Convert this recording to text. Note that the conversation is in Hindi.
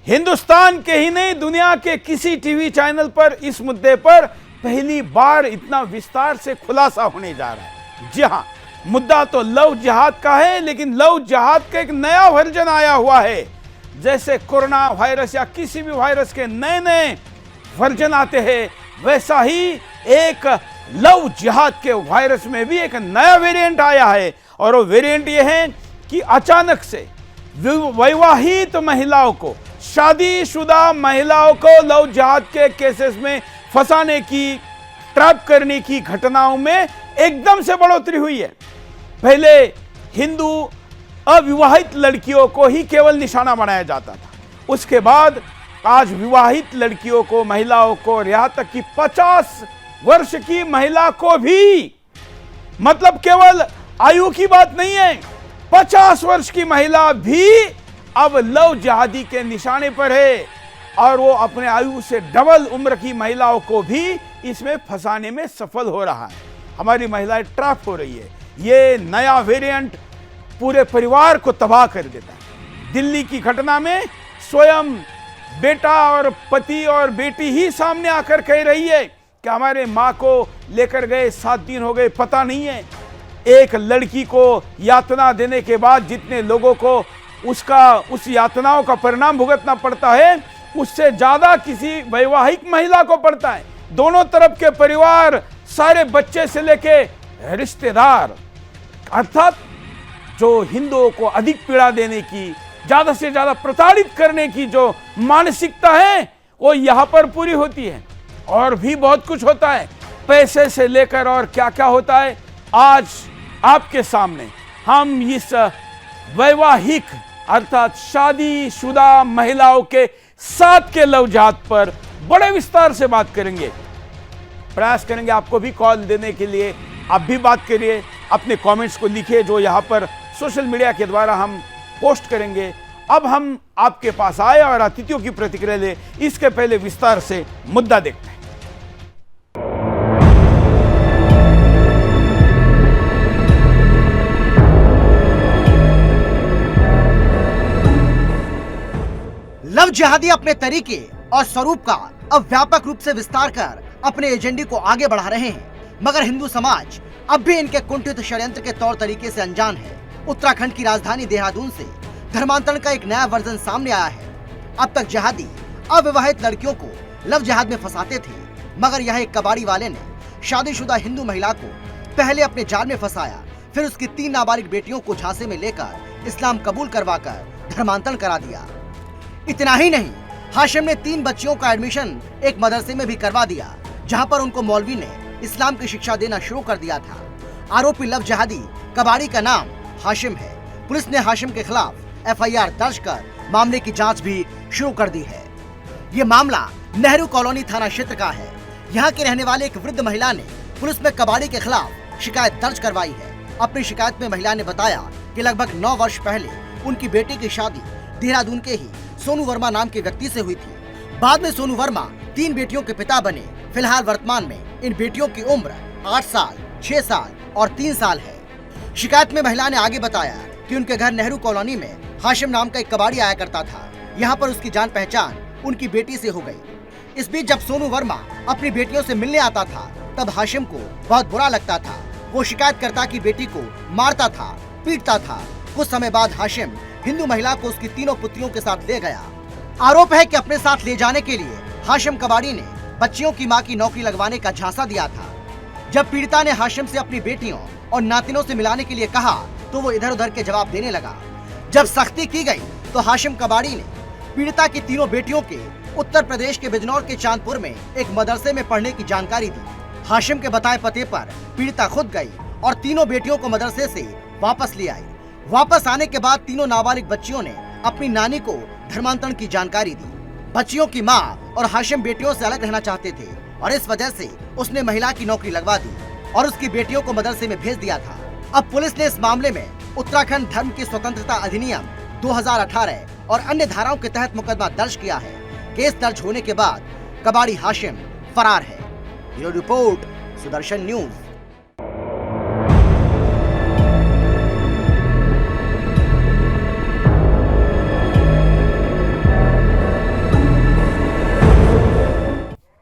हिंदुस्तान के ही नहीं, दुनिया के किसी टीवी चैनल पर इस मुद्दे पर पहली बार इतना विस्तार से खुलासा होने जा रहा है। जी हां, मुद्दा तो लव जिहाद का है, लेकिन लव जिहाद का एक नया वर्जन आया हुआ है। जैसे कोरोना वायरस या किसी भी वायरस के नए नए वर्जन आते हैं, वैसा ही एक लव जिहाद के वायरस में भी एक नया वेरिएंट आया है। और वो वेरिएंट ये है कि अचानक से विवाहित महिलाओं को, शादीशुदा महिलाओं को लव जिहाद के केसेस में फंसाने की, ट्रैप करने की घटनाओं में एकदम से बढ़ोतरी हुई है। पहले हिंदू अविवाहित लड़कियों को ही केवल निशाना बनाया जाता था, उसके बाद आज विवाहित लड़कियों को, महिलाओं को, यहां तक कि 50 वर्ष की महिला को भी, मतलब केवल आयु की बात नहीं है, 50 वर्ष की महिला भी अब लव जिहादी के निशाने पर है। और वो अपने आयु से डबल उम्र की महिलाओं को भी इसमें फंसाने में सफल हो रहा है। हमारी महिलाएं ट्रैप हो रही है। ये नया वेरिएंट पूरे परिवार को तबाह कर देता है। दिल्ली की घटना में स्वयं बेटा और पति और बेटी ही सामने आकर कह रही है कि हमारे माँ को लेकर गए 7 दिन हो गए, पता नहीं है। एक लड़की को यातना देने के बाद जितने लोगों को उस यातनाओं का परिणाम भुगतना पड़ता है, उससे ज्यादा किसी वैवाहिक महिला को पड़ता है। दोनों तरफ के परिवार, सारे बच्चे से लेके रिश्तेदार, अर्थात जो हिंदुओं को अधिक पीड़ा देने की, ज्यादा से ज्यादा प्रताड़ित करने की जो मानसिकता है, वो यहां पर पूरी होती है। और भी बहुत कुछ होता है, पैसे से लेकर और क्या क्या होता है। आज आपके सामने हम इस वैवाहिक अर्थात शादीशुदा महिलाओं के साथ के लव जिहाद पर बड़े विस्तार से बात करेंगे। प्रयास करेंगे आपको भी कॉल देने के लिए। आप भी बात करिए, अपने कमेंट्स को लिखिए जो यहाँ पर सोशल मीडिया के द्वारा हम पोस्ट करेंगे। अब हम आपके पास आए और अतिथियों की प्रतिक्रिया ले, इसके पहले विस्तार से मुद्दा देखते हैं। लव जिहादी अपने तरीके और स्वरूप का अब व्यापक रूप से विस्तार कर अपने एजेंडे को आगे बढ़ा रहे हैं, मगर हिंदू समाज अब भी इनके कुंठित षड्यंत्र के तौर तरीके से अनजान है। उत्तराखंड की राजधानी देहरादून से धर्मांतरण का एक नया वर्जन सामने आया है। अब तक जिहादी अविवाहित लड़कियों को लव जिहाद में फंसाते थे, मगर यह एक कबाड़ी वाले ने शादीशुदा हिंदू महिला को पहले अपने जाल में फंसाया, फिर उसकी 3 नाबालिग बेटियों को झांसे में लेकर इस्लाम कबूल करवाकर धर्मांतरण करा दिया। इतना ही नहीं, हाशिम ने 3 बच्चियों का एडमिशन एक मदरसे में भी करवा दिया, जहां पर उनको मौलवी ने इस्लाम की शिक्षा देना शुरू कर दिया था। आरोपी लव जिहादी कबाड़ी का नाम हाशिम है। पुलिस ने हाशिम के खिलाफ FIR दर्ज कर मामले की जांच भी शुरू कर दी है। ये मामला नेहरू कॉलोनी थाना क्षेत्र का है। यहाँ के रहने वाले एक वृद्ध महिला ने पुलिस में कबाड़ी के खिलाफ शिकायत दर्ज करवाई है। अपनी शिकायत में महिला ने बताया कि लगभग 9 वर्ष पहले उनकी बेटी की शादी देहरादून के ही सोनू वर्मा नाम के व्यक्ति से हुई थी। बाद में सोनू वर्मा 3 बेटियों के पिता बने। फिलहाल वर्तमान में इन बेटियों की उम्र 8 साल, 6 साल और 3 साल है। शिकायत में महिला ने आगे बताया कि उनके घर नेहरू कॉलोनी में हाशिम नाम का एक कबाड़ी आया करता था। यहाँ पर उसकी जान पहचान उनकी बेटी से हो गई। इस बीच जब सोनू वर्मा अपनी बेटियों से मिलने आता था, तब हाशिम को बहुत बुरा लगता था। वो शिकायतकर्ता की बेटी को मारता था, पीटता था। कुछ समय बाद हाशिम हिंदू महिला को उसकी 3 पुत्रियों के साथ ले गया। आरोप है कि अपने साथ ले जाने के लिए हाशिम कबाड़ी ने बच्चियों की मां की नौकरी लगवाने का झांसा दिया था। जब पीड़िता ने हाशिम से अपनी बेटियों और नातिनों से मिलाने के लिए कहा, तो वो इधर उधर के जवाब देने लगा। जब सख्ती की गई तो हाशिम कबाड़ी ने पीड़िता की 3 बेटियों के उत्तर प्रदेश के बिजनौर के चांदपुर में एक मदरसे में पढ़ने की जानकारी दी। हाशिम के बताए पते पर पीड़िता खुद गई और 3 बेटियों को मदरसे से वापस ले आई। वापस आने के बाद 3 नाबालिग बच्चियों ने अपनी नानी को धर्मांतरण की जानकारी दी। बच्चियों की मां और हाशिम बेटियों से अलग रहना चाहते थे और इस वजह से उसने महिला की नौकरी लगवा दी और उसकी बेटियों को मदरसे में भेज दिया था। अब पुलिस ने इस मामले में उत्तराखंड धर्म की स्वतंत्रता अधिनियम 2018 और अन्य धाराओं के तहत मुकदमा दर्ज किया है। केस दर्ज होने के बाद कबाड़ी हाशिम फरार है। Bureau report, Sudarshan news.